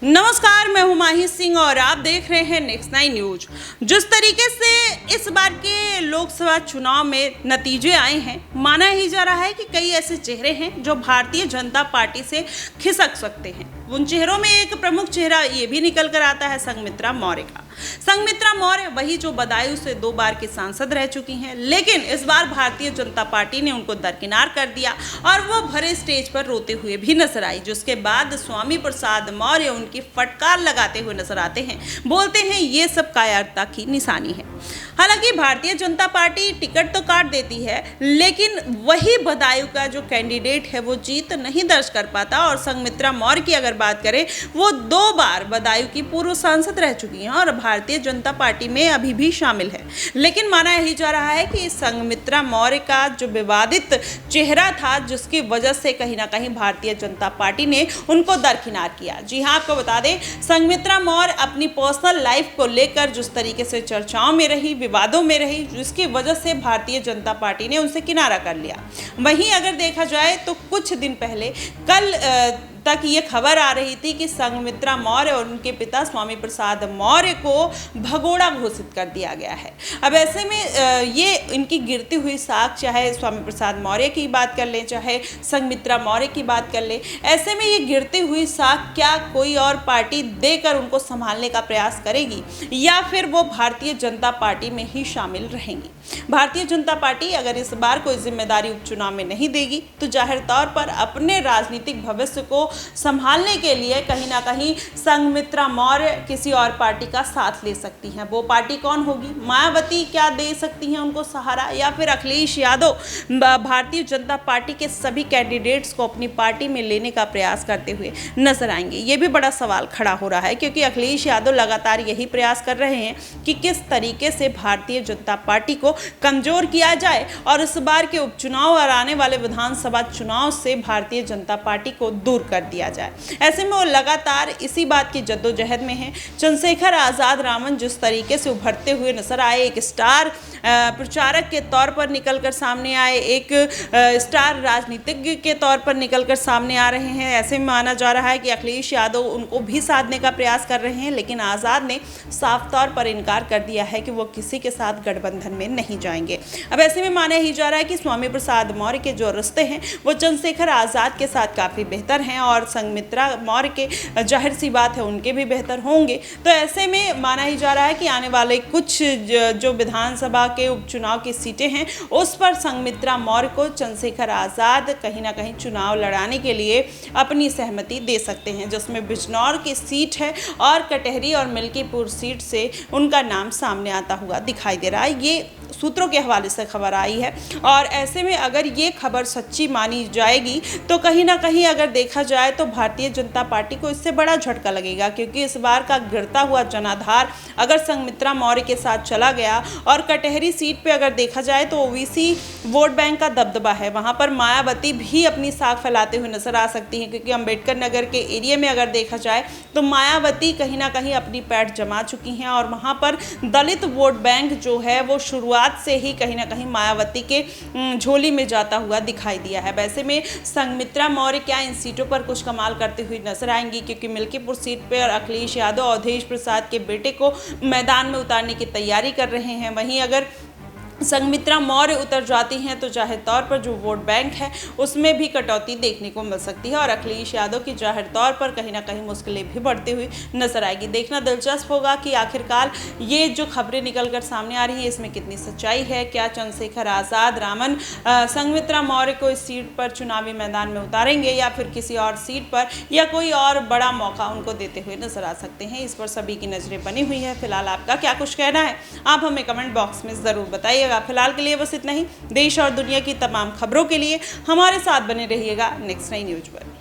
नमस्कार, मैं हूं माही सिंह और आप देख रहे हैं नेक्स्ट 9 न्यूज। जिस तरीके से इस बार के लोकसभा चुनाव में नतीजे आए हैं, माना ही जा रहा है कि कई ऐसे चेहरे हैं जो भारतीय जनता पार्टी से खिसक सकते हैं। उन चेहरों में एक प्रमुख चेहरा ये भी निकल कर आता है संघमित्रा मौर्य का। संघमित्रा मौर्य वही जो बदायूं से 2 बार की सांसद रह चुकी हैं, लेकिन इस बार भारतीय जनता पार्टी ने उनको दरकिनार कर दिया और वो भरे स्टेज पर रोते हुए भी नजर आई। जिसके बाद स्वामी प्रसाद मौर्य उनकी फटकार लगाते हुए नजर आते हैं, बोलते हैं ये सब कायरता की निशानी है। हालांकि भारतीय जनता पार्टी टिकट तो काट देती है, लेकिन वही बदायूं का जो कैंडिडेट है वो जीत नहीं दर्ज कर पाता। और संघमित्रा मौर्य की अगर बात करें, वो 2 बार बदायूं की पूर्व सांसद रह चुकी हैं और भारतीय जनता पार्टी में अभी भी शामिल है। लेकिन माना यही जा रहा है कि संघमित्रा मौर्य का जो विवादित चेहरा था, जिसकी वजह से कहीं ना कहीं भारतीय जनता पार्टी ने उनको दरकिनार किया। जी हाँ, आपको बता दें, संघमित्रा मौर्य अपनी पर्सनल लाइफ को लेकर जिस तरीके से चर्चाओं में रही, विवादों में रही, जिसकी वजह से भारतीय जनता पार्टी ने उनसे किनारा कर लिया। वहीं अगर देखा जाए तो कुछ दिन पहले कल तक ये खबर आ रही थी कि संघमित्रा मौर्य और उनके पिता स्वामी प्रसाद मौर्य को भगोड़ा घोषित कर दिया गया है। अब ऐसे में ये इनकी गिरती हुई साख, चाहे स्वामी प्रसाद मौर्य की बात कर लें, चाहे संघमित्रा मौर्य की बात कर लें, ऐसे में ये गिरती हुई साख क्या कोई और पार्टी देकर उनको संभालने का प्रयास करेगी या फिर वो भारतीय जनता पार्टी में ही शामिल रहेंगी। भारतीय जनता पार्टी अगर इस बार कोई जिम्मेदारी उपचुनाव में नहीं देगी तो जाहिर तौर पर अपने राजनीतिक भविष्य को संभालने के लिए कहीं ना कहीं संघमित्रा मौर्य किसी और पार्टी का साथ ले सकती हैं। वो पार्टी कौन होगी? मायावती क्या दे सकती हैं उनको सहारा, या फिर अखिलेश यादव भारतीय जनता पार्टी के सभी कैंडिडेट्स को अपनी पार्टी में लेने का प्रयास करते हुए नजर आएंगे? ये भी बड़ा सवाल खड़ा हो रहा है, क्योंकि अखिलेश यादव लगातार यही प्रयास कर रहे हैं कि किस तरीके से भारतीय जनता पार्टी को कमजोर किया जाए और इस बार के उपचुनाव और आने वाले विधानसभा चुनाव से भारतीय जनता पार्टी को दूर कर दिया जाए। ऐसे में वो लगातार इसी बात की जद्दोजहद में है। चंद्रशेखर आजाद रामन जिस तरीके से उभरते हुए नजर आए, एक स्टार प्रचारक के तौर पर निकलकर सामने आए, एक स्टार राजनीतिज्ञ के तौर पर निकलकर सामने आ रहे हैं। ऐसे में माना जा रहा है कि अखिलेश यादव उनको भी साधने का प्रयास कर रहे हैं, लेकिन आजाद ने साफ तौर पर इनकार कर दिया है कि वो किसी के साथ गठबंधन में नहीं जाएंगे। अब ऐसे में माना ही जा रहा है कि स्वामी प्रसाद मौर्य के जो रिश्ते हैं वो चंद्रशेखर आजाद के साथ काफी बेहतर हैं और संघमित्रा मौर्य के जाहिर सी बात है उनके भी बेहतर होंगे। तो ऐसे में माना ही जा रहा है कि आने वाले कुछ जो विधानसभा के उपचुनाव की सीटें हैं, उस पर संघमित्रा मौर्य को चंद्रशेखर आजाद कहीं ना कहीं चुनाव लड़ाने के लिए अपनी सहमति दे सकते हैं, जिसमें बिजनौर की सीट है और कटहरी और मिल्कीपुर सीट से उनका नाम सामने आता हुआ दिखाई दे रहा है। ये सूत्रों के हवाले से खबर आई है और ऐसे में अगर ये खबर सच्ची मानी जाएगी तो कहीं ना कहीं अगर देखा जाए तो भारतीय जनता पार्टी को इससे बड़ा झटका लगेगा, क्योंकि इस बार का गिरता हुआ जनाधार अगर संघमित्रा मौर्य के साथ चला गया और कटहरी सीट पे अगर देखा जाए तो ओबीसी वोट बैंक का दबदबा है, वहां पर मायावती भी अपनी साख फैलाते हुए नजर आ सकती हैं, क्योंकि अंबेडकर नगर के एरिया में अगर देखा जाए तो मायावती कहीं ना कहीं अपनी पैठ जमा चुकी हैं और वहां पर दलित वोट बैंक जो है वो शुरुआत से ही कहीं ना कहीं मायावती के झोली में जाता हुआ दिखाई दिया है। वैसे में संघमित्रा मौर्य क्या इन सीटों पर कुछ कमाल करते हुए नजर आएंगी, क्योंकि मिल्कीपुर सीट पर अखिलेश यादव अवधेश प्रसाद के बेटे को मैदान में उतारने की तैयारी कर रहे हैं। वहीं अगर संघमित्रा मौर्य उतर जाती हैं तो जाहिर तौर पर जो वोट बैंक है उसमें भी कटौती देखने को मिल सकती है और अखिलेश यादव की जाहिर तौर पर कहीं ना कहीं मुश्किलें भी बढ़ती हुई नजर आएगी। देखना दिलचस्प होगा कि आखिरकार ये जो खबरें निकलकर सामने आ रही हैं इसमें कितनी सच्चाई है। क्या चंद्रशेखर आजाद रामन संघमित्रा मौर्य को इस सीट पर चुनावी मैदान में उतारेंगे या फिर किसी और सीट पर, या कोई और बड़ा मौका उनको देते हुए नजर आ सकते हैं? इस पर सभी की नजरें बनी हुई है। फिलहाल आपका क्या कुछ कहना है, आप हमें कमेंट बॉक्स में जरूर बताइए। फिलहाल के लिए बस इतना ही। देश और दुनिया की तमाम खबरों के लिए हमारे साथ बने रहिएगा नेक्स्ट 9 न्यूज पर।